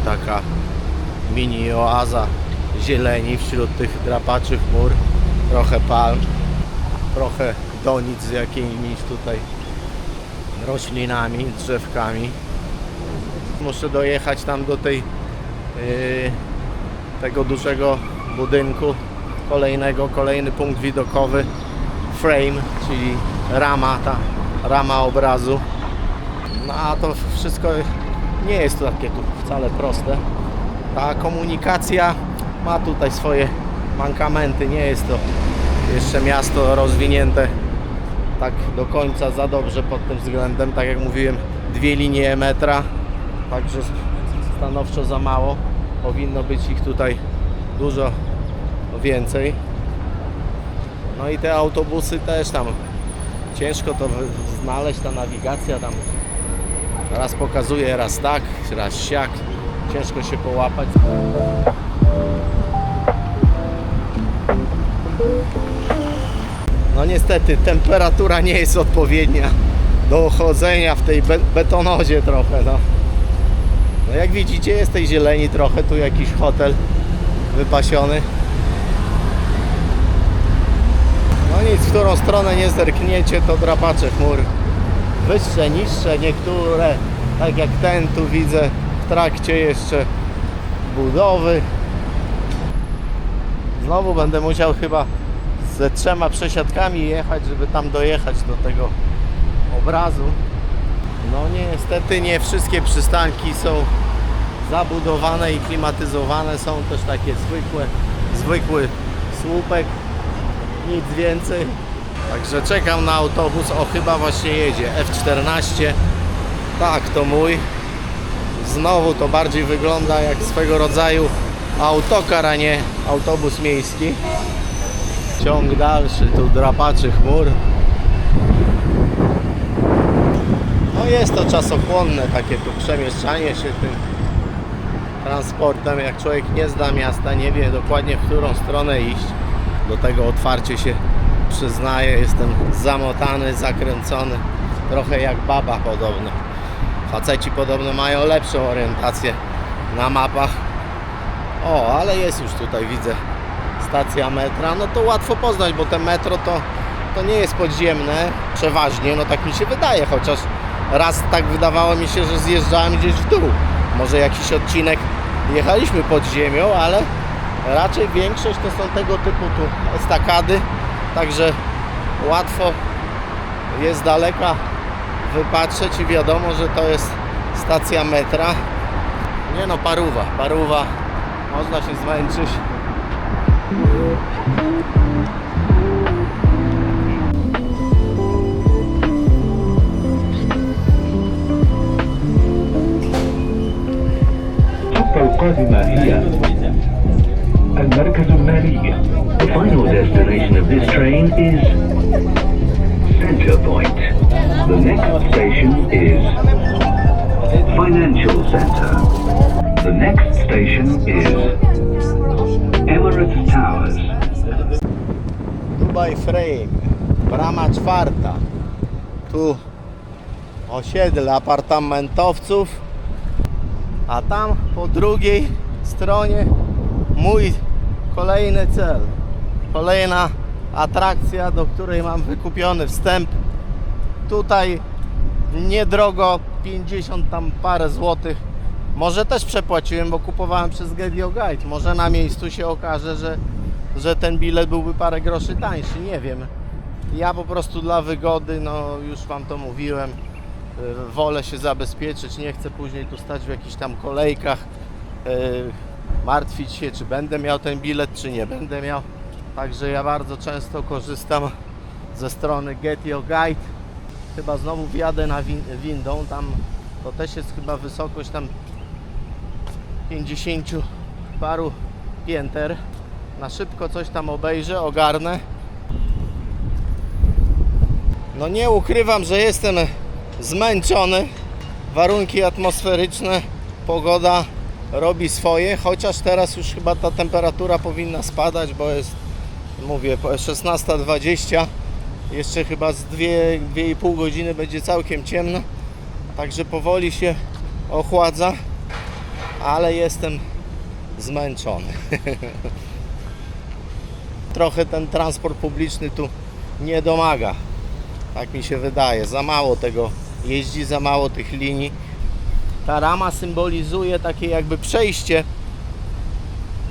taka mini oaza zieleni wśród tych drapaczych chmur. Trochę palm, trochę donic z jakimiś tutaj roślinami, drzewkami. Muszę dojechać tam do tego dużego budynku kolejny punkt widokowy, frame, czyli rama obrazu. No a to wszystko nie jest takie tu wcale proste. Ta komunikacja ma tutaj swoje mankamenty, nie jest to jeszcze miasto rozwinięte tak do końca za dobrze pod tym względem. Tak jak mówiłem, 2 linie metra, także stanowczo za mało. Powinno być ich tutaj dużo więcej. No i te autobusy też tam ciężko to znaleźć, ta nawigacja tam raz pokazuje, raz tak, raz siak. Ciężko się połapać. No niestety temperatura nie jest odpowiednia do chodzenia w tej betonozie trochę. No jak widzicie, jest tej zieleni trochę, tu jakiś hotel wypasiony. No nic, w którą stronę nie zerkniecie, to drapacze chmur. Wyższe, niższe, niektóre, tak jak ten tu widzę, w trakcie jeszcze budowy. Znowu będę musiał chyba ze 3 przesiadkami jechać, żeby tam dojechać do tego obrazu. No niestety nie wszystkie przystanki są zabudowane i klimatyzowane. Są też takie zwykły słupek, nic więcej. Także czekam na autobus. O, chyba właśnie jedzie F14. Tak, to mój. Znowu to bardziej wygląda jak swego rodzaju autokar, a nie autobus miejski. Ciąg dalszy, tu drapaczy chmur. No jest to czasochłonne takie tu przemieszczanie się tym transportem. Jak człowiek nie zna miasta, nie wie dokładnie, w którą stronę iść. Do tego otwarcie się przyznaję, jestem zamotany, zakręcony. Trochę jak baba podobno. Faceci podobno mają lepszą orientację na mapach. O, ale jest już tutaj, widzę, stacja metra. No to łatwo poznać, bo te metro to nie jest podziemne przeważnie, no tak mi się wydaje, chociaż raz tak wydawało mi się, że zjeżdżałem gdzieś w dół. Może jakiś odcinek jechaliśmy pod ziemią, ale raczej większość to są tego typu tu estakady, także łatwo jest z daleka wypatrzeć i wiadomo, że to jest stacja metra. Nie no, paruwa, można się zmęczyć. القادمة هي المركز المالي. The final destination of this train is Center Point. The next station is Financial Center. The next station is Emirates Towers. Dubai Frame, brama 4. Tu osiedle apartamentowców, a tam po drugiej stronie mój kolejny cel, kolejna atrakcja, do której mam wykupiony wstęp. Tutaj niedrogo, 50 tam parę złotych. Może też przepłaciłem, bo kupowałem przez Getio Guide. Może na miejscu się okaże, że ten bilet byłby parę groszy tańszy, nie wiem. Ja po prostu dla wygody, no już Wam to mówiłem, wolę się zabezpieczyć, nie chcę później tu stać w jakichś tam kolejkach, martwić się, czy będę miał ten bilet, czy nie będę miał. Także ja bardzo często korzystam ze strony Getio Guide. Chyba znowu wjadę na windą, tam to też jest chyba wysokość tam 50 paru pięter. Na szybko coś tam obejrzę, ogarnę. No nie ukrywam, że jestem zmęczony. Warunki atmosferyczne, pogoda robi swoje, chociaż teraz już chyba ta temperatura powinna spadać, bo jest, mówię, 16:20. Jeszcze chyba z 2,5 godziny będzie całkiem ciemno. Także powoli się ochładza. ale jestem zmęczony. Trochę ten transport publiczny tu nie domaga. Tak mi się wydaje. Za mało tego jeździ, za mało tych linii. Ta rama symbolizuje takie jakby przejście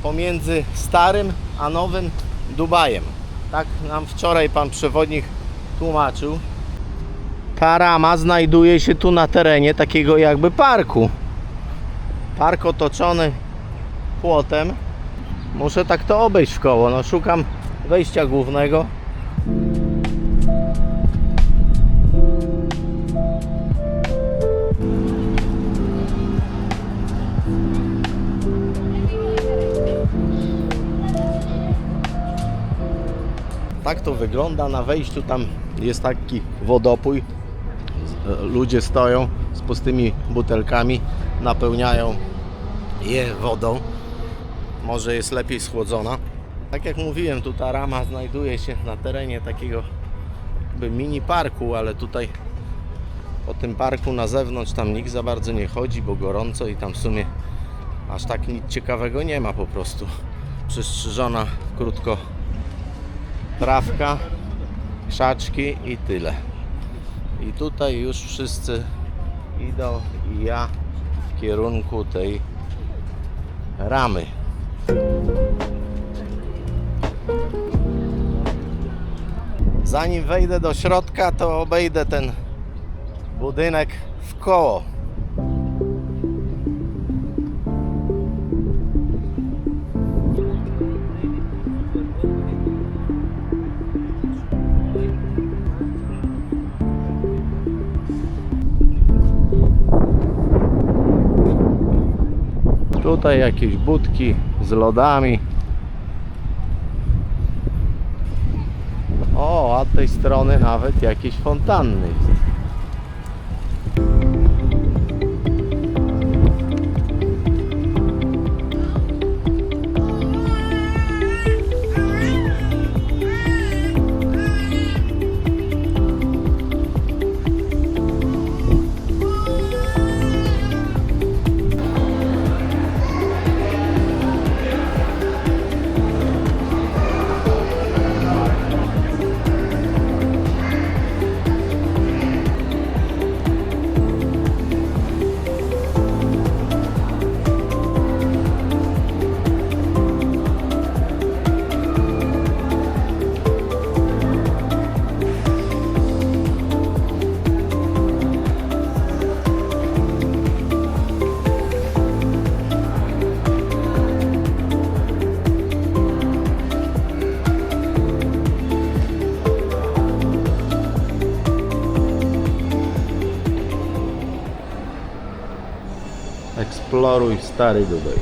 pomiędzy starym a nowym Dubajem. Tak nam wczoraj pan przewodnik tłumaczył. Ta rama znajduje się tu na terenie takiego jakby parku. Park otoczony płotem. Muszę tak to obejść w koło. No, szukam wejścia głównego. Tak to wygląda na wejściu. Tam jest taki wodopój. Ludzie stoją z pustymi butelkami, napełniają je wodą. Może jest lepiej schłodzona. Tak jak mówiłem, tu ta rama znajduje się na terenie takiego jakby mini parku, ale tutaj po tym parku na zewnątrz tam nikt za bardzo nie chodzi, bo gorąco i tam w sumie aż tak nic ciekawego nie ma po prostu. Przystrzyżona krótko trawka, krzaczki i tyle. I tutaj już wszyscy idą i ja w kierunku tej ramy. Zanim wejdę do środka, to obejdę ten budynek w koło. Tutaj jakieś budki z lodami. O, a od tej strony nawet jakieś fontanny. Eksploruj stary Dubaj.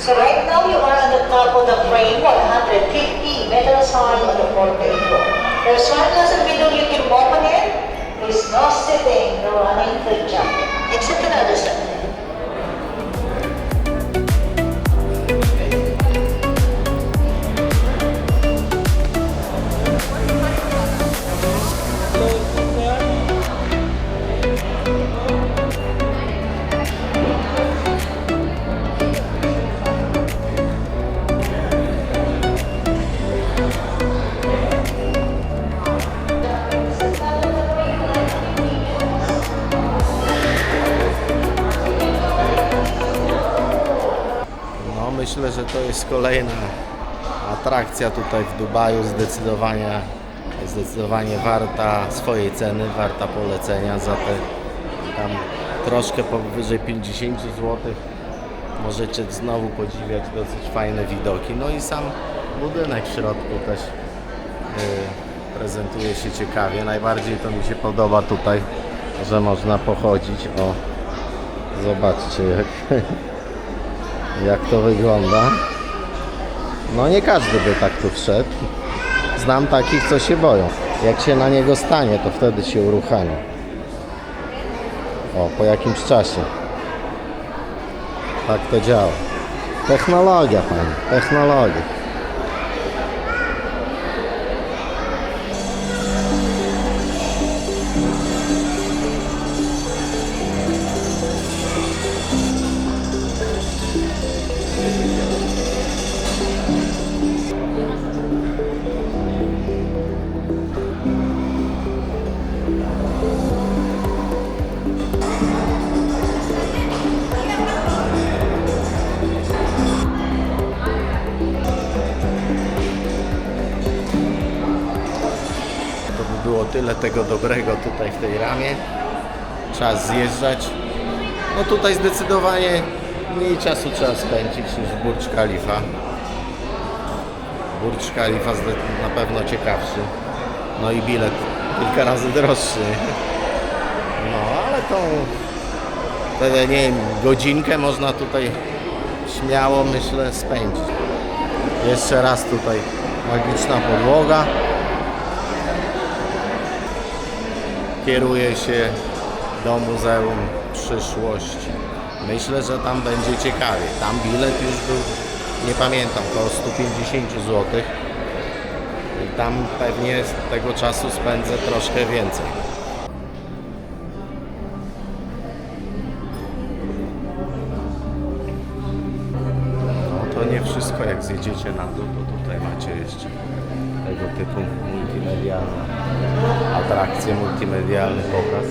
So right now you are on the top of the frame, 150 meters high on the 4th floor. There's one glass in the middle, you can walk on it. There's no sitting, no running, no jumping. Except another side. jest kolejna atrakcja tutaj w Dubaju, zdecydowanie warta swojej ceny, warta polecenia. Za te tam troszkę powyżej 50 zł możecie znowu podziwiać dosyć fajne widoki. No i sam budynek w środku też prezentuje się ciekawie. Najbardziej to mi się podoba tutaj, że można pochodzić. O, zobaczcie jak to wygląda. No nie każdy by tak tu wszedł. Znam takich, co się boją. Jak się na niego stanie, to wtedy się uruchamia. O, po jakimś czasie. Tak to działa. Technologia, panie, technologia. Było tyle tego dobrego tutaj w tej ramie. Czas zjeżdżać. No tutaj zdecydowanie mniej czasu trzeba spędzić niż w Burj Khalifa. Burj Khalifa na pewno ciekawszy. No i bilet kilka razy droższy. No ale nie wiem, godzinkę można tutaj śmiało, myślę, spędzić. Jeszcze raz tutaj magiczna podłoga. Kieruję się do Muzeum Przyszłości. Myślę, że tam będzie ciekawie. Tam bilet już był, nie pamiętam, około 150 zł. I tam pewnie z tego czasu spędzę troszkę więcej. No to nie wszystko, jak zjedziecie na dół, to tutaj macie jeszcze tego typu multimedialne atrakcje, multimedialny pokaz.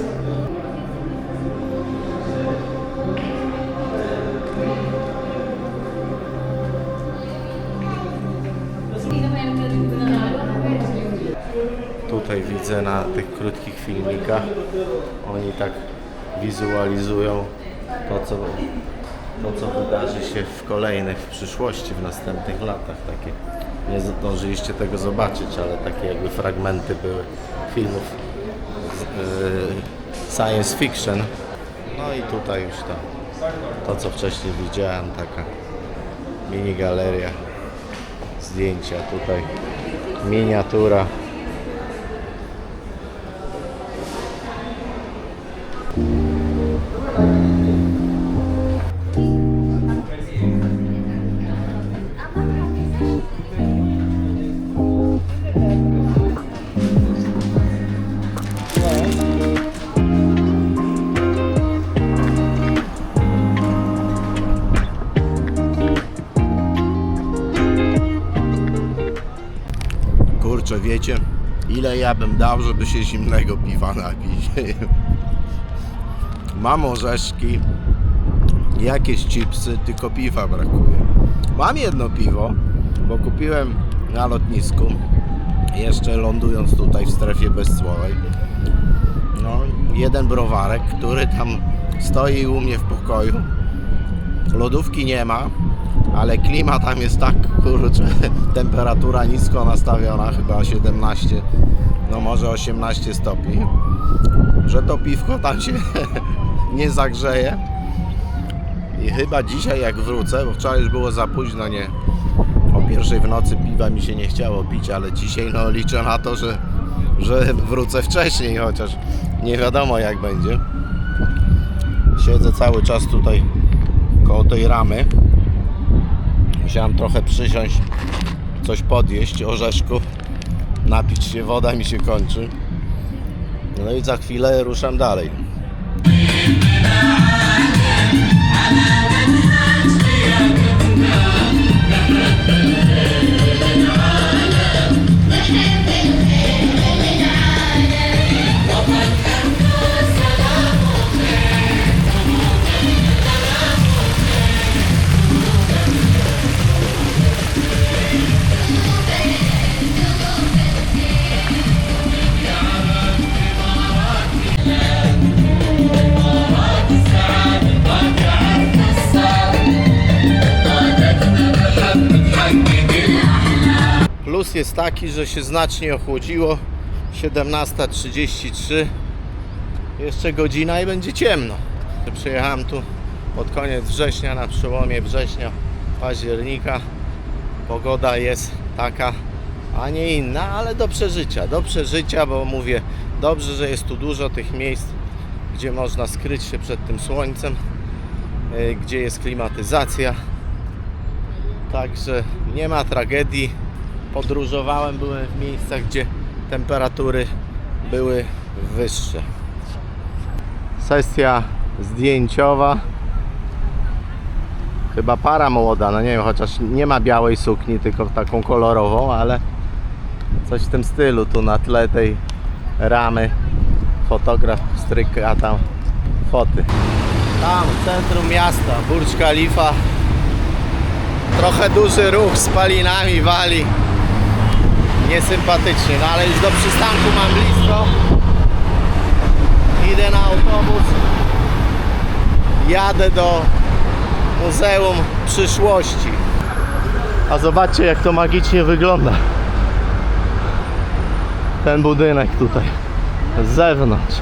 Tutaj widzę na tych krótkich filmikach, oni tak wizualizują to, co wydarzy się w kolejnych, w przyszłości, w następnych latach. Takie, nie zdążyliście tego zobaczyć, ale takie jakby fragmenty były filmów science fiction. No i tutaj już to co wcześniej widziałem, taka mini galeria, zdjęcia, tutaj miniatura. Kurczę, wiecie, ile ja bym dał, żeby się zimnego piwa napić. Mam orzeszki, jakieś chipsy, tylko piwa brakuje. Mam jedno piwo, bo kupiłem na lotnisku, jeszcze lądując tutaj w strefie bezcłowej. No, jeden browarek, który tam stoi u mnie w pokoju. Lodówki nie ma, ale klima tam jest tak, kurczę, temperatura nisko nastawiona, chyba 17, no może 18 stopni, że to piwko tam się nie zagrzeje. I chyba dzisiaj jak wrócę, bo wczoraj już było za późno, nie, o 1 w nocy piwa mi się nie chciało pić, ale dzisiaj no liczę na to, że wrócę wcześniej, chociaż nie wiadomo jak będzie. Siedzę cały czas tutaj koło tej ramy. Musiałem trochę przysiąść, coś podjeść, orzeszków, napić się, woda mi się kończy. No i za chwilę ruszam dalej. jest taki, że się znacznie ochłodziło. 17:33. Jeszcze godzina i będzie ciemno. Przyjechałem tu pod koniec września, na przełomie września, października. Pogoda jest taka, a nie inna, ale do przeżycia, bo mówię, dobrze, że jest tu dużo tych miejsc, gdzie można skryć się przed tym słońcem, gdzie jest klimatyzacja. Także nie ma tragedii. Podróżowałem, byłem w miejscach, gdzie temperatury były wyższe. Sesja zdjęciowa. Chyba para młoda, no nie wiem, chociaż nie ma białej sukni, tylko taką kolorową, ale coś w tym stylu. Tu na tle tej ramy fotograf stryka tam foty. Tam w centrum miasta, Burj Khalifa. Trochę duży ruch, spalinami wali. Niesympatycznie, no ale już do przystanku mam blisko. Idę na autobus. Jadę do Muzeum Przyszłości. A zobaczcie, jak to magicznie wygląda. Ten budynek tutaj z zewnątrz.